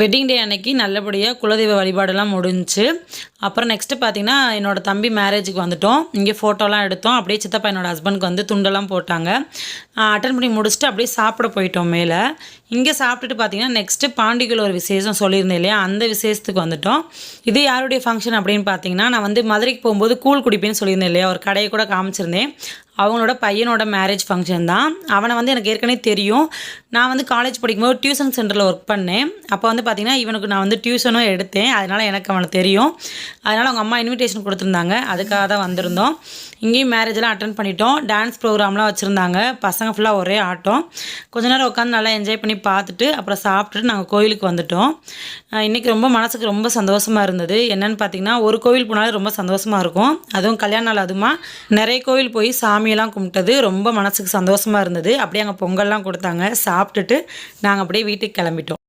Wedding day அன்னைக்கு நல்லபடியாக குலதெய்வ வழிபாடெல்லாம் முடிஞ்சுச்சு. அப்புறம் நெக்ஸ்ட்டு பார்த்திங்கன்னா என்னோடய தம்பி மேரேஜுக்கு வந்துவிட்டோம். இங்கே ஃபோட்டோலாம் எடுத்தோம். அப்படியே சித்தப்பா என்னோடய ஹஸ்பண்டுக்கு வந்து துண்டெல்லாம் போட்டாங்க. அட்டன் பண்ணி முடிச்சுட்டு அப்படியே சாப்பிட போயிட்டோம் மேலே. இங்கே சாப்பிட்டுட்டு பார்த்திங்கன்னா நெக்ஸ்ட்டு பாண்டிக்குள்ள ஒரு விசேஷம் சொல்லியிருந்தேன் இல்லையா, அந்த விசேஷத்துக்கு வந்துவிட்டோம். இது யாருடைய ஃபங்க்ஷன் அப்படின்னு பார்த்தீங்கன்னா, நான் வந்து மதுரைக்கு போகும்போது கூழ் குடிப்பேன்னு சொல்லியிருந்தேன் இல்லையா, ஒரு கடையை கூட காமிச்சிருந்தேன். அவங்களோட பையனோட மேரேஜ் ஃபங்க்ஷன் தான். அவனை வந்து எனக்கு ஏற்கனவே தெரியும். நான் வந்து காலேஜ் படிக்கும்போது டியூஷன் சென்டரில் ஒர்க் பண்ணேன். அப்போ வந்து பார்த்திங்கன்னா இவனுக்கு நான் வந்து டியூஷனும் எடுத்தேன். அதனால் எனக்கு அவனை தெரியும். அதனால் அவங்க அம்மா இன்விடேஷன் கொடுத்துருந்தாங்க. அதுக்காக தான் வந்திருந்தோம். இங்கேயும் மேரேஜெலாம் அட்டன் பண்ணிட்டோம். டான்ஸ் ப்ரோக்ராம்லாம் வச்சுருந்தாங்க. பசங்க ஃபுல்லாக ஒரே ஆட்டம். கொஞ்ச நேரம் உட்காந்து நல்லா என்ஜாய் பண்ணி பார்த்துட்டு அப்புறம் சாப்பிட்டுட்டு நாங்கள் கோயிலுக்கு வந்துவிட்டோம். இன்றைக்கி ரொம்ப மனசுக்கு ரொம்ப சந்தோஷமாக இருந்தது. என்னென்னு பார்த்திங்கன்னா, ஒரு கோவில் போனாலும் ரொம்ப சந்தோஷமாக இருக்கும். அதுவும் கல்யாண நாள் அதுமா நிறைய கோவில் போய் சாமியெல்லாம் கும்பிட்டது ரொம்ப மனசுக்கு சந்தோஷமாக இருந்தது. அப்படியே அங்கே பொங்கல்லாம் கொடுத்தாங்க. சாப்பிட்டுட்டு நாங்கள் அப்படியே வீட்டுக்கு கிளம்பிட்டோம்.